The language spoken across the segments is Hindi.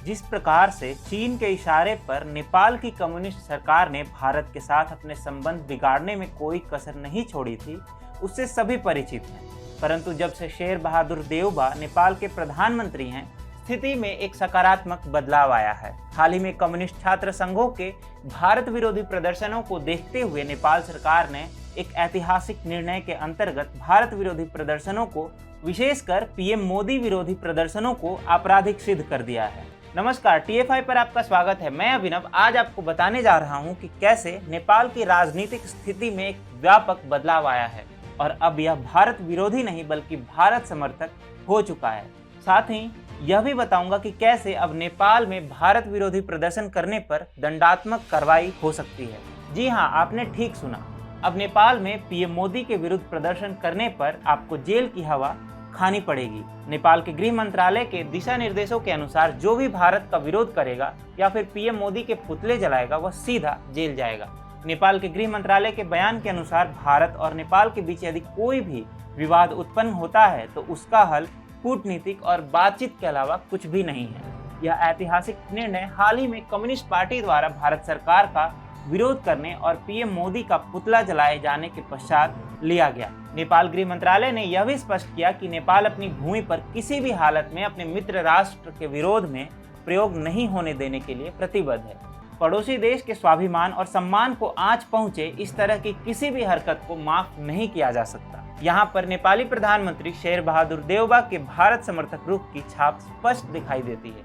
जिस प्रकार से चीन के इशारे पर नेपाल की कम्युनिस्ट सरकार ने भारत के साथ अपने संबंध बिगाड़ने में कोई कसर नहीं छोड़ी थी, उससे सभी परिचित हैं। परंतु जब से शेर बहादुर देउबा नेपाल के प्रधानमंत्री हैं, स्थिति में एक सकारात्मक बदलाव आया है। हाल ही में कम्युनिस्ट छात्र संघों के भारत विरोधी प्रदर्शनों को देखते हुए नेपाल सरकार ने एक ऐतिहासिक निर्णय के अंतर्गत भारत विरोधी प्रदर्शनों को, विशेषकर पीएम मोदी विरोधी प्रदर्शनों को आपराधिक सिद्ध कर दिया है। नमस्कार, TFI पर आपका स्वागत है। मैं अभिनव आज आपको बताने जा रहा हूं कि कैसे नेपाल की राजनीतिक स्थिति में एक व्यापक बदलाव आया है और अब यह भारत विरोधी नहीं बल्कि भारत समर्थक हो चुका है। साथ ही यह भी बताऊंगा कि कैसे अब नेपाल में भारत विरोधी प्रदर्शन करने पर दंडात्मक कार्रवाई हो सकती है। जी हाँ, आपने ठीक सुना। अब नेपाल में पीएम मोदी के विरुद्ध प्रदर्शन करने पर आपको जेल की हवा खानी पड़ेगी। नेपाल के गृह मंत्रालय के दिशा निर्देशों के अनुसार जो भी भारत का विरोध करेगा या फिर पीएम मोदी के पुतले जलाएगा, वह सीधा जेल जाएगा। नेपाल के गृह मंत्रालय के बयान के अनुसार भारत और नेपाल के बीच यदि कोई भी विवाद उत्पन्न होता है तो उसका हल कूटनीतिक और बातचीत के अलावा कुछ भी नहीं है। यह ऐतिहासिक निर्णय हाल ही में कम्युनिस्ट पार्टी द्वारा भारत सरकार का विरोध करने और पीएम मोदी का पुतला जलाए जाने के पश्चात लिया गया। नेपाल गृह मंत्रालय ने यह भी स्पष्ट किया कि नेपाल अपनी भूमि पर किसी भी हालत में अपने मित्र राष्ट्र के विरोध में प्रयोग नहीं होने देने के लिए प्रतिबद्ध है। पड़ोसी देश के स्वाभिमान और सम्मान को आंच पहुंचे इस तरह की किसी भी हरकत को माफ नहीं किया जा सकता। यहाँ पर नेपाली प्रधानमंत्री शेर बहादुर देउबा के भारत समर्थक रुख की छाप स्पष्ट दिखाई देती है,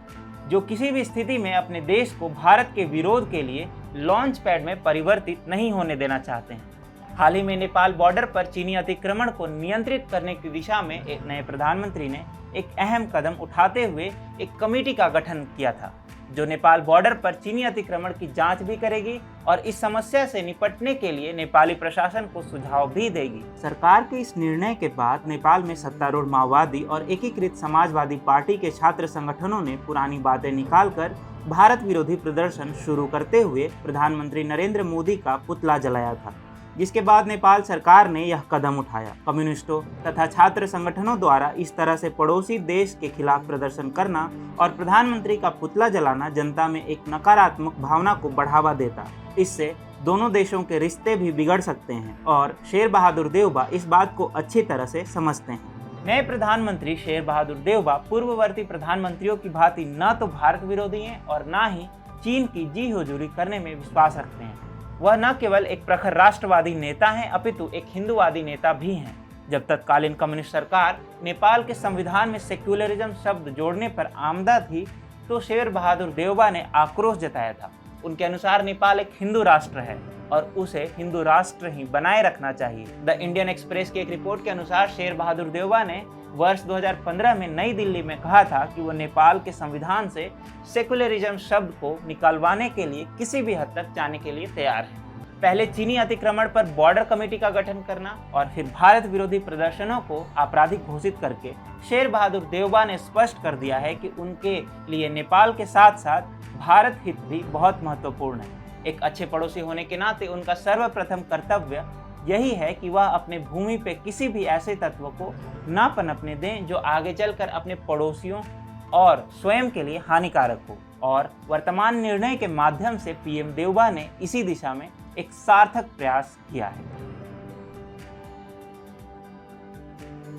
जो किसी भी स्थिति में अपने देश को भारत के विरोध के लिए लॉन्च पैड में परिवर्तित नहीं होने देना चाहते हैं। हाल ही में नेपाल बॉर्डर पर चीनी अतिक्रमण को नियंत्रित करने की दिशा में एक नए प्रधानमंत्री ने एक अहम कदम उठाते हुए एक कमेटी का गठन किया था, जो नेपाल बॉर्डर पर चीनी अतिक्रमण की जांच भी करेगी और इस समस्या से निपटने के लिए नेपाली प्रशासन को सुझाव भी देगी। सरकार के इस निर्णय के बाद नेपाल में सत्तारूढ़ माओवादी और एकीकृत समाजवादी पार्टी के छात्र संगठनों ने पुरानी बातें निकालकर भारत विरोधी प्रदर्शन शुरू करते हुए प्रधानमंत्री नरेंद्र मोदी का पुतला जलाया था, जिसके बाद नेपाल सरकार ने यह कदम उठाया। कम्युनिस्टों तथा छात्र संगठनों द्वारा इस तरह से पड़ोसी देश के खिलाफ प्रदर्शन करना और प्रधानमंत्री का पुतला जलाना जनता में एक नकारात्मक भावना को बढ़ावा देता। इससे दोनों देशों के रिश्ते भी बिगड़ सकते हैं और शेर बहादुर देउबा इस बात को अच्छी तरह से समझते हैं। नए प्रधानमंत्री शेर बहादुर देउबा पूर्ववर्ती प्रधानमंत्रियों की भांति न तो भारत विरोधी हैं और न ही चीन की जी हुजूरी करने में विश्वास रखते हैं। वह न केवल एक प्रखर राष्ट्रवादी नेता हैं अपितु एक हिंदूवादी नेता भी हैं। जब तत्कालीन कम्युनिस्ट सरकार नेपाल के संविधान में सेक्युलरिज्म शब्द जोड़ने पर आमदा थी तो शेर बहादुर देउबा ने आक्रोश जताया था। उनके अनुसार नेपाल एक हिंदू राष्ट्र है और उसे हिंदू राष्ट्र ही बनाए रखना चाहिए। द इंडियन एक्सप्रेस की एक रिपोर्ट के अनुसार शेर बहादुर देउबा ने वर्ष 2015 में नई दिल्ली में कहा था कि वो नेपाल के संविधान से सेकुलरिज्म शब्द को निकालवाने के लिए किसी भी हद तक जाने के लिए तैयार है। पहले चीनी अतिक्रमण पर बॉर्डर कमेटी का गठन करना और फिर भारत विरोधी प्रदर्शनों को आपराधिक घोषित करके शेर बहादुर देउबा ने स्पष्ट कर दिया है कि उनके लिए नेपाल के साथ साथ भारत हित भी बहुत महत्वपूर्ण है। एक अच्छे पड़ोसी होने के नाते उनका सर्वप्रथम कर्तव्य यही है कि वह अपने भूमि पे किसी भी ऐसे तत्व को ना पनपने दें जो आगे चलकर अपने पड़ोसियों और स्वयं के लिए हानिकारक हो। और वर्तमान निर्णय के माध्यम से पीएम देउबा ने इसी दिशा में एक सार्थक प्रयास किया है।